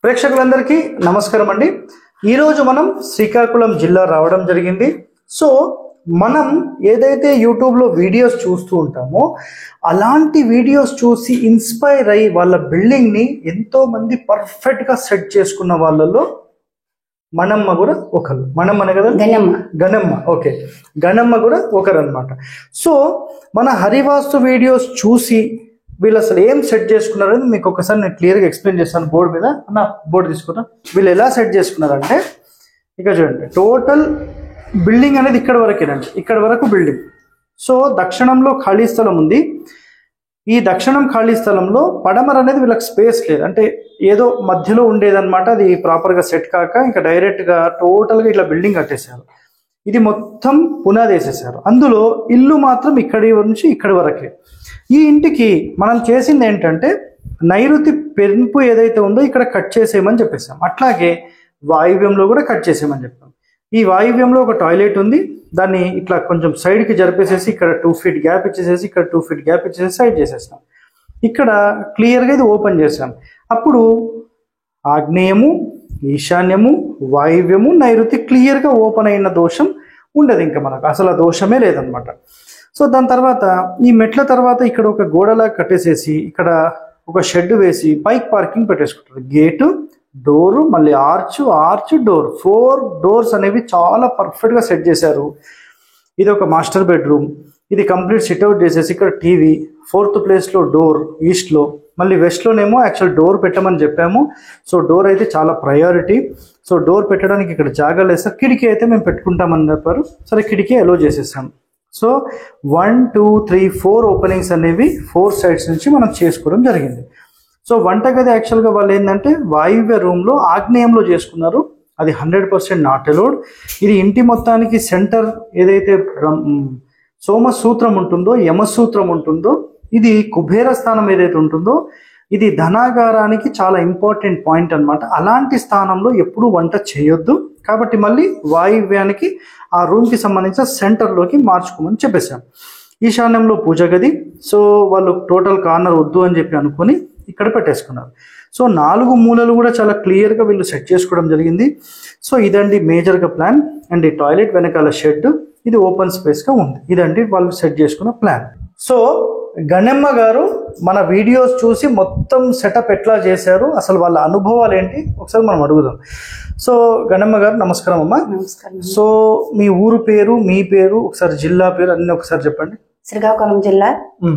ప్రేక్షకులందరికీ నమస్కారం అండి. ఈరోజు మనం శ్రీకాకుళం జిల్లా రావడం జరిగింది. సో మనం ఏదైతే యూట్యూబ్లో వీడియోస్ చూస్తూ ఉంటామో అలాంటి వీడియోస్ చూసి ఇన్స్పైర్ అయ్యి వాళ్ళ బిల్డింగ్ని ఎంతోమంది పర్ఫెక్ట్గా సెట్ చేసుకున్న వాళ్ళలో మనమ్మ కూడా ఒకరు. మనమ్మనే కదా, గణమ్మ. ఓకే, గణమ్మ కూడా ఒకరు అనమాట. సో మన హరివాస్తు వీడియోస్ చూసి వీళ్ళు అసలు ఏం సెట్ చేసుకున్నారని మీకు ఒకసారి నేను క్లియర్గా ఎక్స్ప్లెయిన్ చేస్తాను. బోర్డు మీద బోర్డు తీసుకున్నా. వీళ్ళు ఎలా సెట్ చేసుకున్నారంటే ఇక్కడ చూడండి, టోటల్ బిల్డింగ్ అనేది ఇక్కడ వరకేనండి, ఇక్కడ వరకు బిల్డింగ్. సో దక్షిణంలో ఖాళీ స్థలం ఉంది. ఈ దక్షిణం ఖాళీ స్థలంలో పడమర అనేది వీళ్ళకి స్పేస్ లేదు, అంటే ఏదో మధ్యలో ఉండేదన్నమాట. అది ప్రాపర్గా సెట్ కాక ఇంకా డైరెక్ట్గా టోటల్గా ఇట్లా బిల్డింగ్ కట్టేశారు. ఇది మొత్తం పునాది వేసేసారు. అందులో ఇల్లు మాత్రం ఇక్కడి నుంచి ఇక్కడి వరకే. ఈ ఇంటికి మనం చేసింది ఏంటంటే నైరుతి పెంపు ఏదైతే ఉందో ఇక్కడ కట్ చేసేయమని చెప్పేసాం. అట్లాగే వాయువ్యంలో కూడా కట్ చేసేయమని చెప్పాం. ఈ వాయువ్యంలో ఒక టాయిలెట్ ఉంది, దాన్ని ఇట్లా కొంచెం సైడ్కి జరిపేసేసి ఇక్కడ 2 feet గ్యాప్ ఇచ్చేసేసి ఇక్కడ 2 feet గ్యాప్ ఇచ్చేసి సైడ్ చేసేసాం. ఇక్కడ క్లియర్గా ఇది ఓపెన్ చేసాం. అప్పుడు ఆగ్నేయము, ఈశాన్యము, వాయువ్యము, నైరుతి క్లియర్గా ఓపెన్ అయిన దోషం ఉండదు. ఇంకా మనకు అసలు ఆ దోషమే లేదనమాట. సో దాని తర్వాత ఈ మెట్ల తర్వాత ఇక్కడ ఒక గోడలా కట్టేసేసి ఇక్కడ ఒక షెడ్ వేసి బైక్ పార్కింగ్ పెట్టేసుకుంటారు. గేటు, డోరు, మళ్ళీ ఆర్చ్, డోర్, 4 డోర్స్ అనేవి చాలా పర్ఫెక్ట్గా సెట్ చేశారు. ఇది ఒక మాస్టర్ బెడ్రూమ్. ఇది కంప్లీట్ సిట్అవుట్ చేసేసి ఇక్కడ టీవీ, 4th ప్లేస్లో డోర్ ఈస్ట్లో, మళ్ళీ వెస్ట్లోనేమో యాక్చువల్ డోర్ పెట్టమని చెప్పాము. సో డోర్ అయితే చాలా ప్రయారిటీ. సో డోర్ పెట్టడానికి ఇక్కడ జాగా లేదు సార్, కిటికీ అయితే మేము పెట్టుకుంటామని చెప్పారు. సరే కిటికీ అలో చేసేసాం. సో 1, 2, 3, 4 ఓపెనింగ్స్ అనేవి 4 సైడ్స్ నుంచి మనం చేసుకోవడం జరిగింది. సో వంటగది యాక్చువల్గా వాళ్ళు ఏంటంటే వాయువ్య రూమ్లో ఆగ్నేయంలో చేసుకున్నారు. అది 100% నాట్ అలౌడ్. ఇది ఇంటి మొత్తానికి సెంటర్ ఏదైతే సోమసూత్రం ఉంటుందో, యమసూత్రం ఉంటుందో, ఇది కుబేర స్థానం ఏదైతే ఉంటుందో ఇది ధనాగారానికి చాలా ఇంపార్టెంట్ పాయింట్ అనమాట. అలాంటి స్థానంలో ఎప్పుడు వంట చేయొద్దు. కాబట్టి మళ్ళీ వాయువ్యానికి ఆ రూమ్కి సంబంధించిన సెంటర్లోకి మార్చుకోమని చెప్పేశాం. ఈశాన్యంలో పూజ గది. సో వాళ్ళు టోటల్ కార్నర్ వద్దు అని చెప్పి అనుకొని ఇక్కడ పెట్టేసుకున్నారు. సో 4 మూలలు కూడా చాలా క్లియర్గా వీళ్ళు సెట్ చేసుకోవడం జరిగింది. సో ఇదండి మేజర్గా ప్లాన్. అండ్ ఈ టాయిలెట్ వెనకాల షెడ్, ఇది ఓపెన్ స్పేస్గా ఉంది. ఇదండి వాళ్ళు సెట్ చేసుకున్న ప్లాన్. సో గణమ్మ గారు మన వీడియోస్ చూసి మొత్తం సెటప్ ఎట్లా చేశారు, అసలు వాళ్ళ అనుభవాలు ఏంటి ఒకసారి మనం అడుగుదాం. సో గణమ్మ గారు నమస్కారం అమ్మా. సో మీ ఊరు పేరు, మీ పేరు, ఒకసారి జిల్లా పేరు అన్ని ఒకసారి చెప్పండి. శ్రీకాకుళం జిల్లా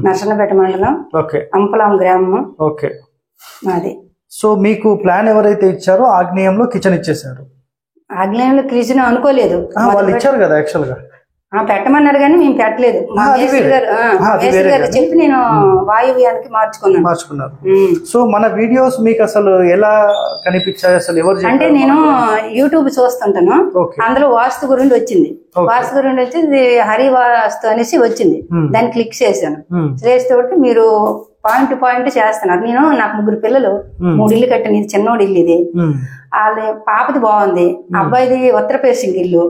నర్సన్నపేట మండలం, ఓకే, అంపలాం గ్రామం. ఓకే, అది. సో మీకు ప్లాన్ ఎవరైతే ఇచ్చారో ఆగ్నేయంలో కిచెన్ ఇచ్చేసారు. ఆగ్నేయంలో కిచెన్ అనుకోలేదు, వాళ్ళు ఇచ్చారు కదా యాక్చువల్ గా. పెట్టమన్నారు కానీ మేము పెట్టలేదు. గారు చెప్పి నేను వాయువ్యానికి మార్చుకున్నారు. సో మన వీడియోస్ మీకు అసలు ఎలా కనిపించాయి, అసలు ఎవరు అంటే నేను యూట్యూబ్ చూస్తుంటాను, అందులో వాస్తు గురించి వచ్చింది. వాస్తు గురించి వచ్చి హరి వాస్తు అనేసి వచ్చింది. దాన్ని క్లిక్ చేశాను. చేస్తే మీరు పాయింట్ చేస్తున్నారు. నాకు 3 పిల్లలు, 3 ఇల్లు కట్టాను. ఇది చిన్నోడు ఇల్లు. ఇది వాళ్ళ పాపది బాగుంది, అబ్బాయిది ఉత్తర ఫేసింగ్ ఇల్లు.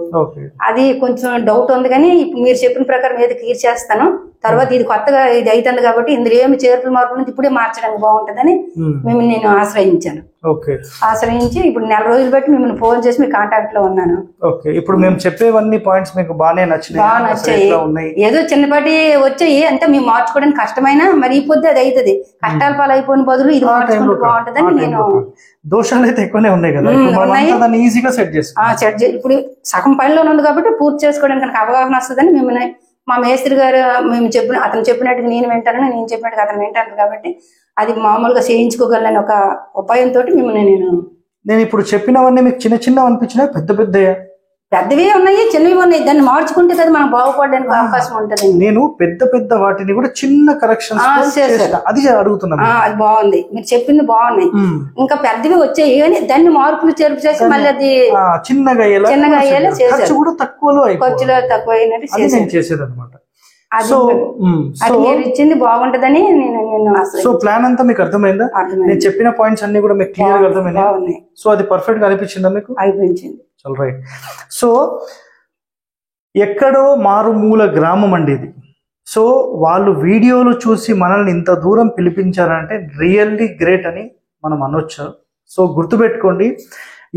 అది కొంచెం డౌట్ ఉంది కానీ ఇప్పుడు మీరు చెప్పిన ప్రకారం ఏది క్లియర్ చేస్తాను. తర్వాత ఇది కొత్తగా ఇది అవుతుంది కాబట్టి ఇందులో ఏమి చేర్పులు మార్పులు నుంచి ఇప్పుడే మార్చడానికి బాగుంటుందని మిమ్మల్ని నేను ఆశ్రయించాను. ఆశ్రయించి ఇప్పుడు 4 రోజులు బట్టి మిమ్మల్ని ఫోన్ చేసి మీ కాంటాక్ట్ లో ఉన్నాను. ఇప్పుడు మేము చెప్పేవన్నీ పాయింట్స్ మీకు బాగానే నచ్చాయి. ఏదో చిన్నపాటి వచ్చాయి అంటే మేము మార్చుకోవడానికి కష్టమైనా మరి ఈ పొద్దు అది అవుతుంది. కష్టాల పాలు అయిపోయిన బదులు ఇది మార్చుకుంటే బాగుంటుందని నేను. దోషాలు అయితే ఎక్కువనే ఉన్నాయి కదా, ఈజీగా సెట్ ఇప్పుడు సగం పనిలో ఉంది కాబట్టి పూర్తి చేసుకోవడానికి నాకు అవగాహన వస్తుందని మిమ్మల్ని మా మేస్త్రి గారు అతను చెప్పినట్టుగా నేను వింటానని, నేను చెప్పినట్టుగా అతను వింటాను కాబట్టి అది మామూలుగా చేయించుకోగలని ఒక ఉపాయంతో మిమ్మల్ని నేను ఇప్పుడు చెప్పినవన్నీ మీకు చిన్నవి అనిపించినా పెద్దవి ఉన్నాయి, చిన్నవి ఉన్నాయి. దాన్ని మార్చుకుంటే కదా మనం బాగుపడడానికి అవకాశం ఉంటుంది. నేను పెద్ద వాటిని కూడా చిన్న కరెక్షన్ అది అడుగుతున్నాను. అది బాగుంది, మీరు చెప్పింది బాగున్నాయి. ఇంకా పెద్దవి వచ్చాయి కానీ దాన్ని మార్పులు చేర్పు చేసి మళ్ళీ అది చిన్నగా అయ్యేలా ఖర్చులో తక్కువ అయినట్టు చేసేది అనమాట. అది మీరు ఇచ్చింది బాగుంటదని సో ప్లాన్ అంతా మీకు అర్థమైందా? నేను చెప్పిన పాయింట్స్ అన్ని కూడా మీకు క్లియర్ గా అర్థమైంది. సో అది పర్ఫెక్ట్ గా అనిపించిందా మీకు? అనిపించింది. రైట్. సో ఎక్కడో మారుమూల గ్రామం అండి ఇది. సో వాళ్ళు వీడియోలు చూసి మనల్ని ఇంత దూరం పిలిపించారంటే రియల్లీ గ్రేట్ అని మనం అనొచ్చు. సో గుర్తుపెట్టుకోండి,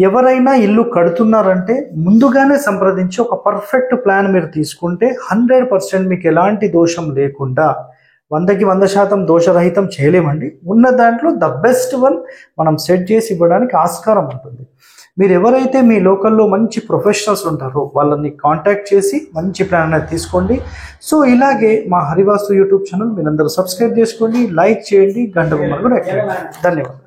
ఎవరైనా ఇల్లు కడుతున్నారంటే ముందుగానే సంప్రదించి ఒక పర్ఫెక్ట్ ప్లాన్ మీరు తీసుకుంటే 100% మీకు ఎలాంటి దోషం లేకుండా 100కి 100% దోషరహితం చేయలేమండి. ఉన్న దాంట్లో ద బెస్ట్ వన్ మనం సెట్ చేసి ఇవ్వడానికి ఆస్కారం ఉంటుంది. మీరు ఎవరైతే మీ లోకల్లో మంచి ప్రొఫెషనల్స్ ఉంటారో వాళ్ళని కాంటాక్ట్ చేసి మంచి ప్లాన్ అనేది తీసుకోండి. సో ఇలాగే మా హరివాస్తు యూట్యూబ్ ఛానల్ మీరందరూ సబ్స్క్రైబ్ చేసుకోండి, లైక్ చేయండి, గంట బొమ్మను కూడా ఎక్కండి. ధన్యవాదాలు.